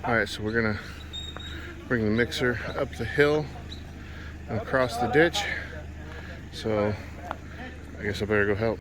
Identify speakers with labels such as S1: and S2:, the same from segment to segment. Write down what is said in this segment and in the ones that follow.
S1: Alright, so we're gonna bring the mixer up the hill and across the ditch. So I guess I better go help.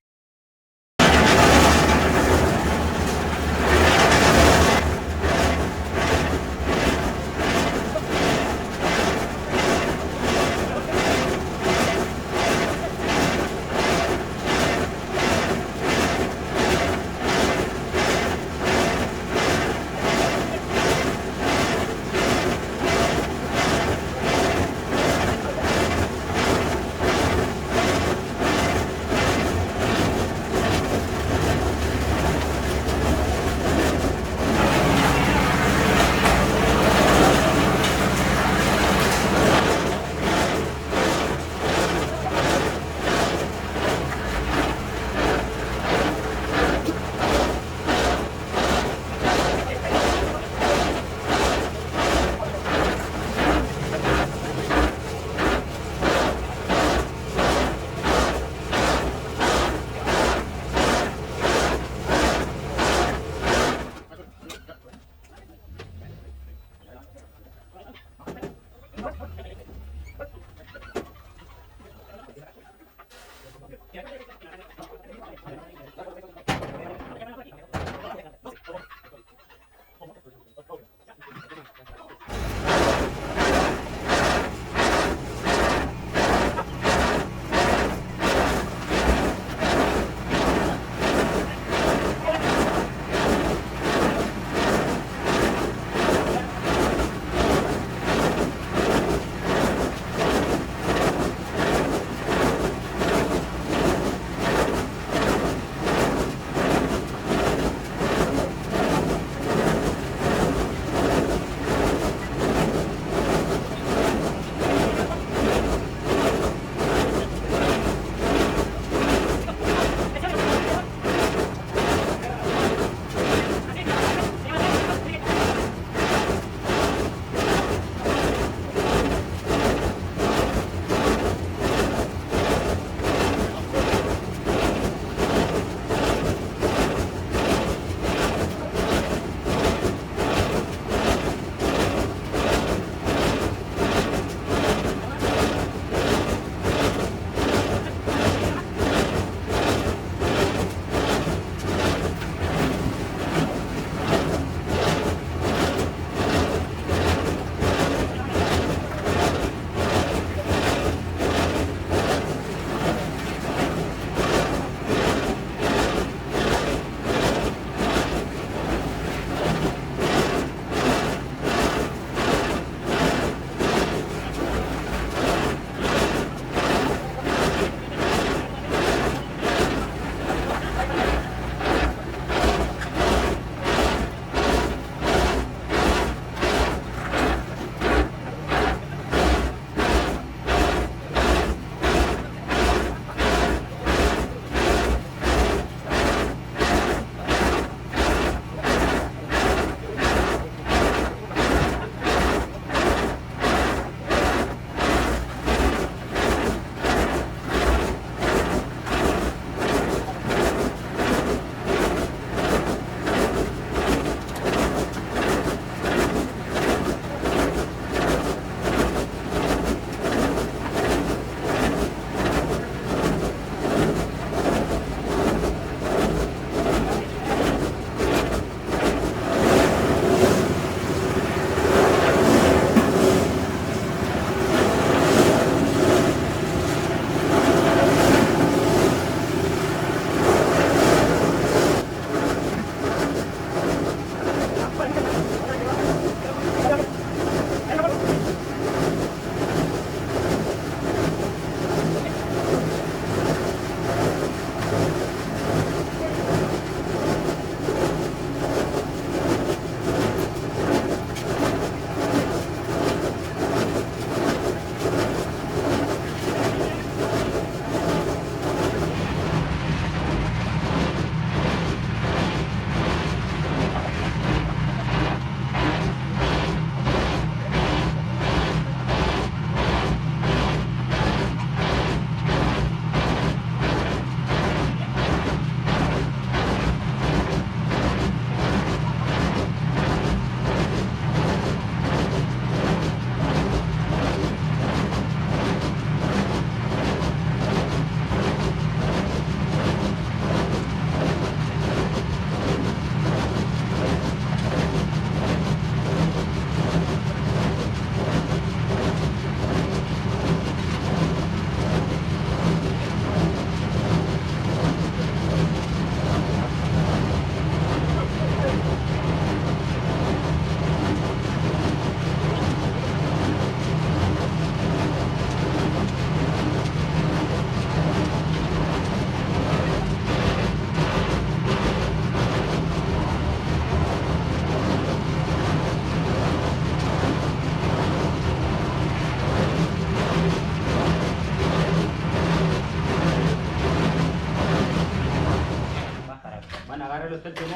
S1: it go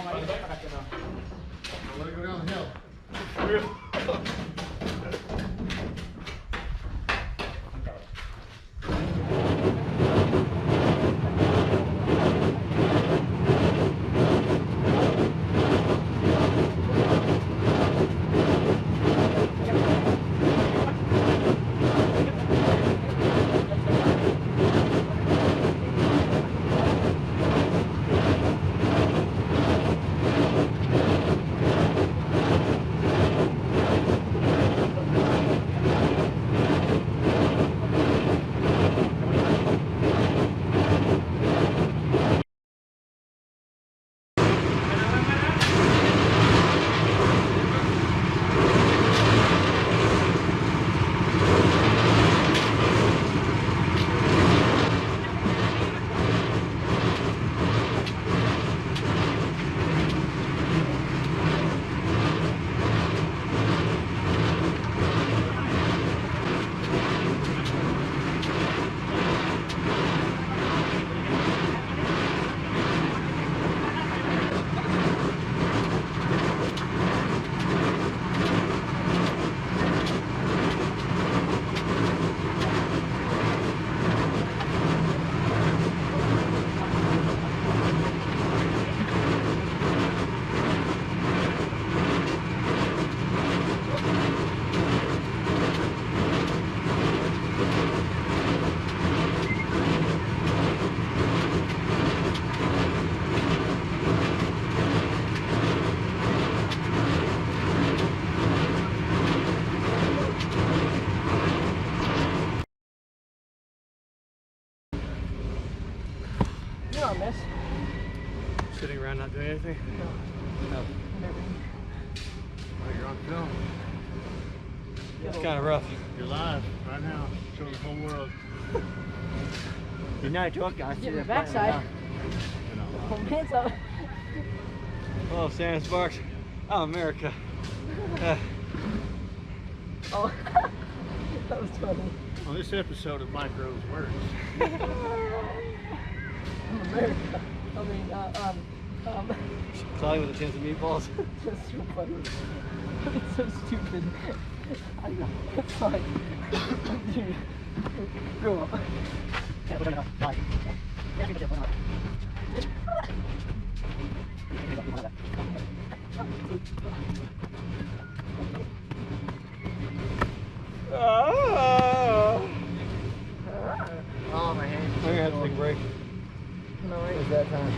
S1: down the hill.
S2: You're on this.
S3: Sitting around not doing anything?
S2: No.
S3: No.
S1: Oh, you're on film.
S3: It's kind of rough.
S1: You're live right now. Showing the whole world.
S3: You're not talking.
S2: Get your backside. Hold hands up.
S3: Hello, Santa Sparks. Oh, America.
S2: Oh, that was funny.
S1: On this episode of Micro's Words.
S2: America. I mean,
S3: Cloudy with a chance of meatballs.
S2: that's so funny. It's so stupid. I know. It's fine. Dude, grow up.
S3: Oh, my hand. I'm gonna have to take a break.
S2: No, right?
S3: It's that time.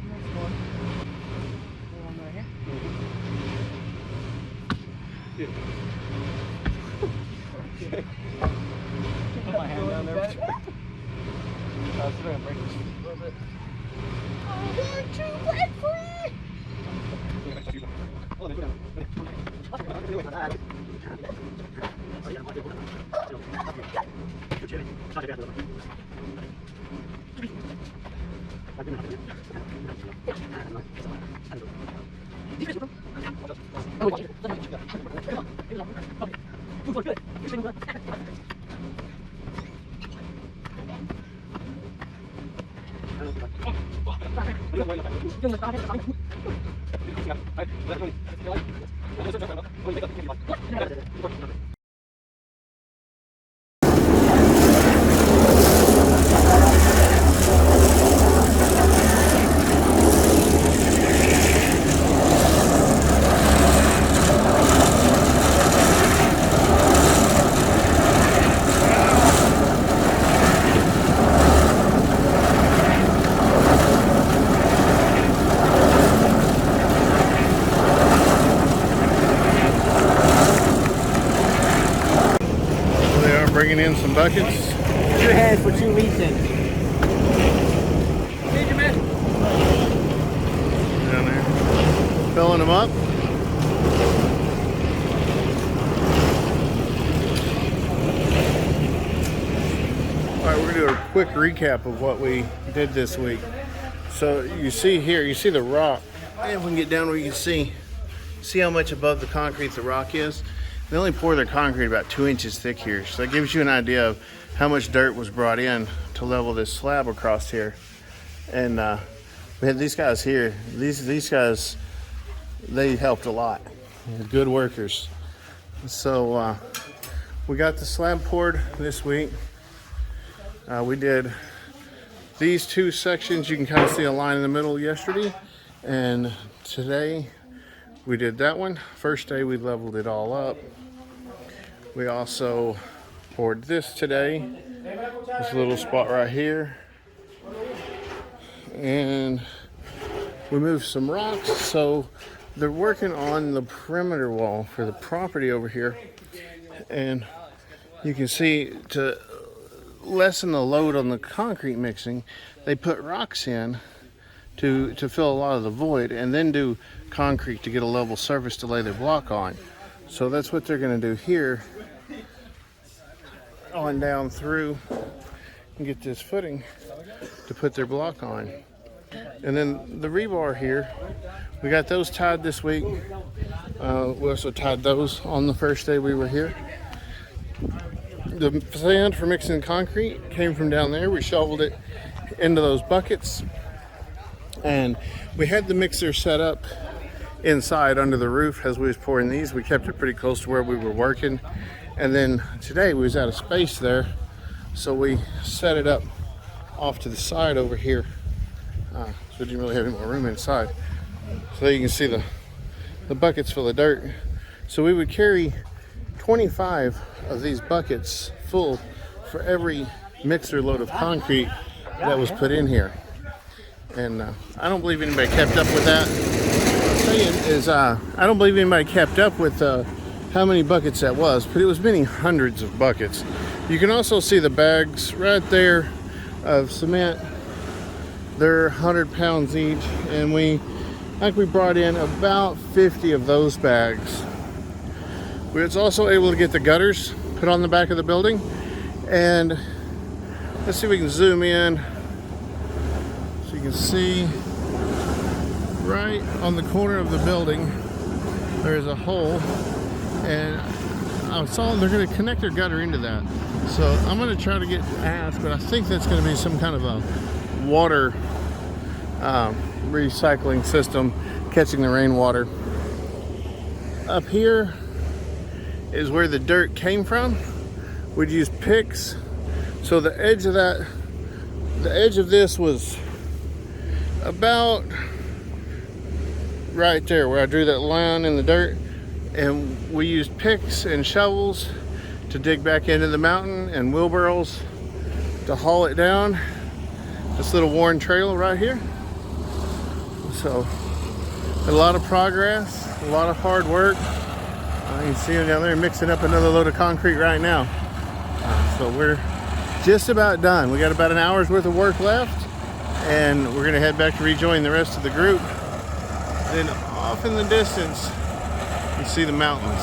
S2: Next one. One right here.
S3: Yeah. Put my hand down there.
S2: Better.
S3: It's gonna break this.
S2: A little bit. Oh, they're too bread free!
S1: Bringing in some buckets.
S3: 2 hands for 2 reasons.
S1: Down there. Filling them up. Alright, we're going to do a quick recap of what we did this week. So you see here, you see the rock. And if we can get down where you can see how much above the concrete the rock is. They only pour their concrete about 2 inches thick here. So that gives you an idea of how much dirt was brought in to level this slab across here. And we had these guys here. These guys, they helped a lot. They're good workers. So we got the slab poured this week. We did these two sections. You can kind of see a line in the middle yesterday. And today we did that one. First day we leveled it all up. We also poured this today. This little spot right here. And we moved some rocks. So they're working on the perimeter wall for the property over here. And you can see, to lessen the load on the concrete mixing, they put rocks in to fill a lot of the void, and then do concrete to get a level surface to lay their block on. So that's what they're going to do here on down through and get this footing to put their block on. And then the rebar here, we got those tied this week. We also tied those on the first day we were here. The sand for mixing concrete came from down there. We shoveled it into those buckets, and we had the mixer set up inside under the roof as we was pouring these. We kept it pretty close to where we were working, and then today we was out of space there, so we set it up off to the side over here. So we didn't really have any more room inside. So you can see the buckets full of dirt. So we would carry 25 of these buckets full for every mixer load of concrete that was put in here. And I don't believe anybody kept up with that. What I'm saying is, I don't believe anybody kept up with how many buckets that was, but it was many hundreds of buckets. You can also see the bags right there of cement. They're 100 pounds each, and we brought in about 50 of those bags. We was also able to get the gutters put on the back of the building, and let's see if we can zoom in so you can see right on the corner of the building there's a hole, and I saw they're going to connect their gutter into that. So I'm going to try to ask, but I think that's going to be some kind of a water recycling system catching the rainwater. Up here is where the dirt came from. We'd use picks. So the edge of this was about right there where I drew that line in the dirt, and we used picks and shovels to dig back into the mountain, and wheelbarrows to haul it down this little worn trail right here. So a lot of progress, a lot of hard work. You can see them down there mixing up another load of concrete right now. So we're just about done. We got about an hour's worth of work left, and we're gonna head back to rejoin the rest of the group. Then off in the distance, you see the mountains.